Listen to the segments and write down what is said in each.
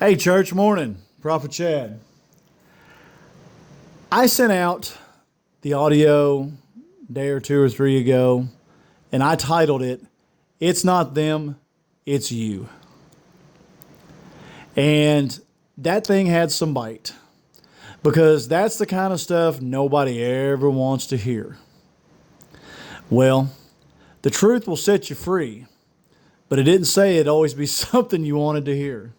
Hey, church, morning. Prophet Chad. I sent out the audio a day or two or three ago, and I titled it, It's Not Them, It's You. And that thing had some bite because that's the kind of stuff nobody ever wants to hear. Well, the truth will set you free, but it didn't say it'd always be something you wanted to hear.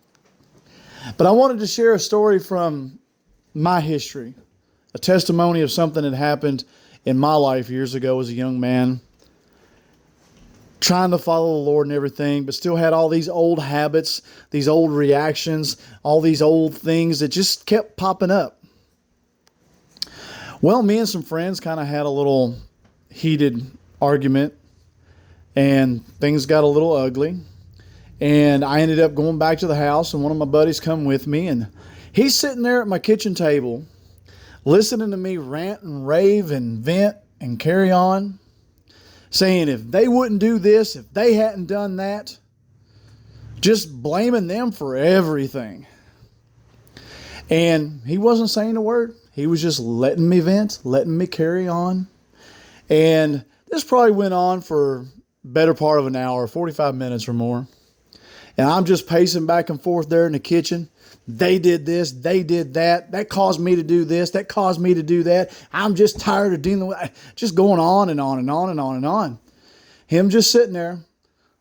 But I wanted to share a story from my history, a testimony of something that happened in my life years ago as a young man, trying to follow the Lord and everything, but still had all these old habits, these old reactions, all these old things that just kept popping up. Well, me and some friends kind of had a little heated argument, and things got a little ugly. And I ended up going back to the house, and one of my buddies come with me, and he's sitting there at my kitchen table listening to me rant and rave and vent and carry on, saying if they wouldn't do this, if they hadn't done that, just blaming them for everything. And he wasn't saying a word. He was just letting me vent, letting me carry on. And this probably went on for better part of an hour, 45 minutes or more. And I'm just pacing back and forth there in the kitchen. They did this, they did that. That caused me to do this, that caused me to do that. I'm just tired of dealing with it. Just going on and on and on and on and on. Him just sitting there,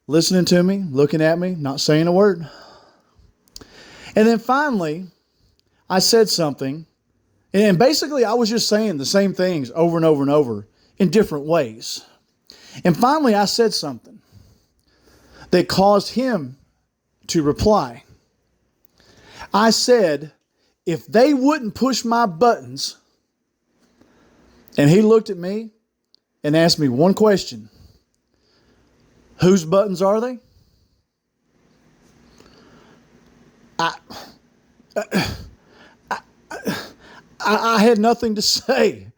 listening to me, looking at me, not saying a word. And then finally, I said something. And basically, I was just saying the same things over and over and over in different ways. And finally, I said something that caused him to reply. I said, if they wouldn't push my buttons, and he looked at me and asked me one question. Whose buttons are they? I had nothing to say.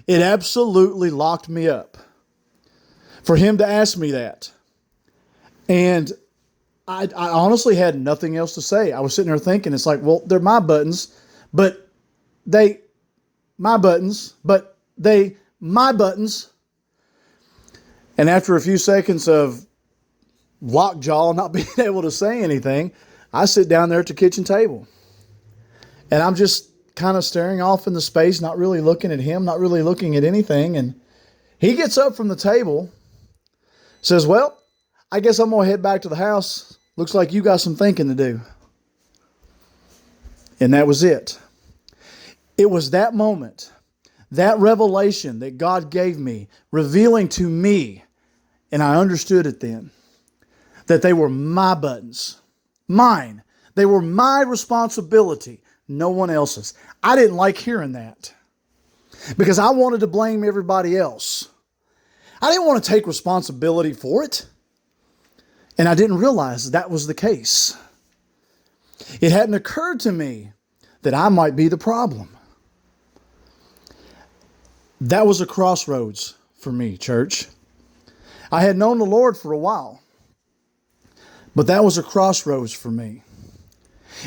It absolutely locked me up for him to ask me that. And I honestly had nothing else to say. I was sitting there thinking, it's like, well, they're my buttons, but they my buttons. And after a few seconds of lockjaw, not being able to say anything, I sit down there at the kitchen table. And I'm just kind of staring off in the space, not really looking at him, not really looking at anything. And he gets up from the table, says, well, I guess I'm going to head back to the house. Looks like you got some thinking to do. And that was it. It was that moment, that revelation that God gave me, revealing to me, and I understood it then, that they were my buttons, mine. They were my responsibility, no one else's. I didn't like hearing that because I wanted to blame everybody else. I didn't want to take responsibility for it. And I didn't realize that was the case. It hadn't occurred to me that I might be the problem. That was a crossroads for me, church. I had known the Lord for a while, but that was a crossroads for me.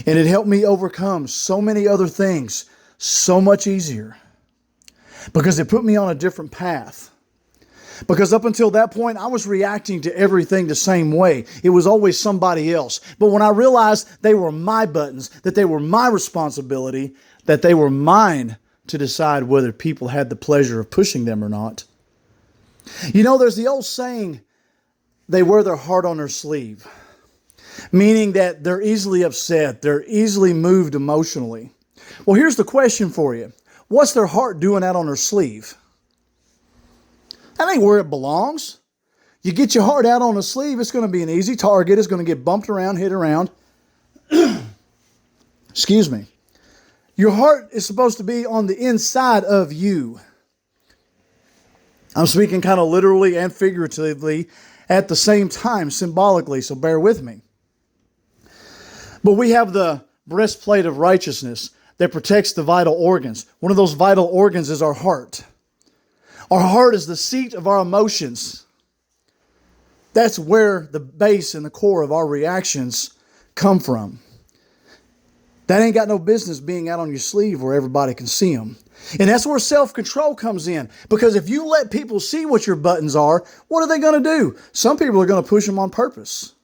And it helped me overcome so many other things so much easier because it put me on a different path. Because up until that point, I was reacting to everything the same way. It was always somebody else. But when I realized they were my buttons, that they were my responsibility, that they were mine to decide whether people had the pleasure of pushing them or not. You know, there's the old saying, they wear their heart on their sleeve. Meaning that they're easily upset, they're easily moved emotionally. Well, here's the question for you. What's their heart doing out on their sleeve? That ain't where it belongs. You get your heart out on a sleeve, it's going to be an easy target. It's going to get bumped around, hit around. Excuse me. Your heart is supposed to be on the inside of you. I'm speaking kind of literally and figuratively at the same time, symbolically, so bear with me. But we have the breastplate of righteousness that protects the vital organs. One of those vital organs is our heart. Our heart is the seat of our emotions. That's where the base and the core of our reactions come from. That ain't got no business being out on your sleeve where everybody can see them. And that's where self-control comes in. Because if you let people see what your buttons are, what are they going to do? Some people are going to push them on purpose.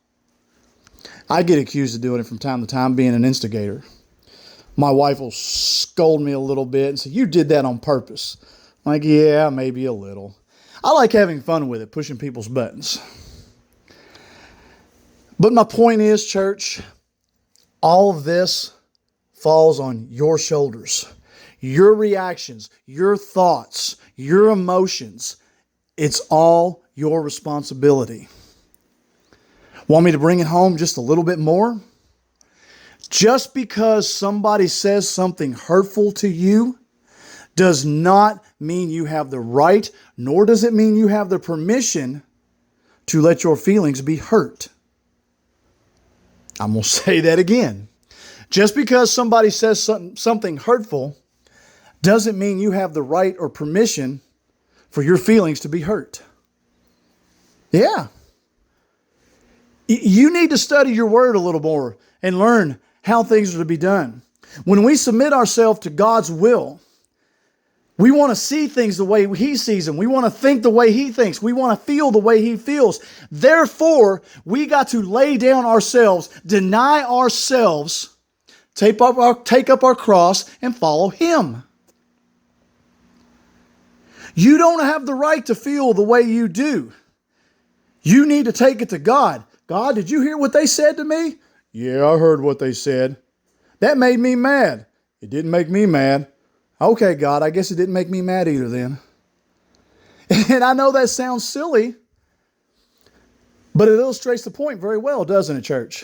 I get accused of doing it from time to time, being an instigator. My wife will scold me a little bit and say, you did that on purpose. I'm like, yeah, maybe a little. I like having fun with it, pushing people's buttons. But my point is, church, all of this falls on your shoulders. Your reactions, your thoughts, your emotions, it's all your responsibility. Want me to bring it home just a little bit more? Just because somebody says something hurtful to you does not mean you have the right, nor does it mean you have the permission to let your feelings be hurt. I'm going to say that again. Just because somebody says something hurtful doesn't mean you have the right or permission for your feelings to be hurt. Yeah. You need to study your word a little more and learn how things are to be done. When we submit ourselves to God's will, we want to see things the way He sees them. We want to think the way He thinks. We want to feel the way He feels. Therefore, we got to lay down ourselves, deny ourselves, take up our cross, and follow Him. You don't have the right to feel the way you do. You need to take it to God. God, did you hear what they said to me? Yeah, I heard what they said. That made me mad. It didn't make me mad. Okay, God, I guess it didn't make me mad either then. And I know that sounds silly, but it illustrates the point very well, doesn't it, church?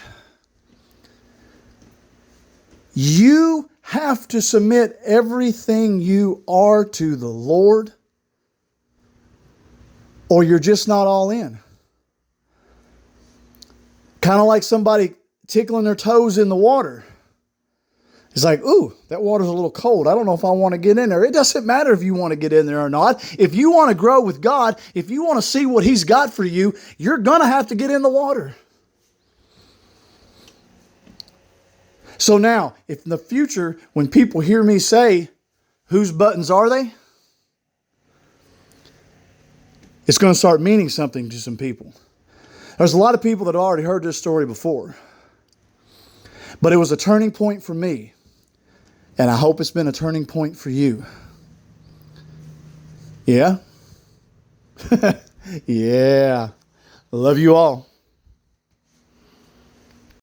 You have to submit everything you are to the Lord, or you're just not all in. Kind of like somebody tickling their toes in the water. It's like, ooh, that water's a little cold. I don't know if I want to get in there. It doesn't matter if you want to get in there or not. If you want to grow with God, if you want to see what He's got for you, you're going to have to get in the water. So now, if in the future, when people hear me say, whose buttons are they? It's going to start meaning something to some people. There's a lot of people that already heard this story before. But it was a turning point for me. And I hope it's been a turning point for you. Yeah? Yeah. I love you all.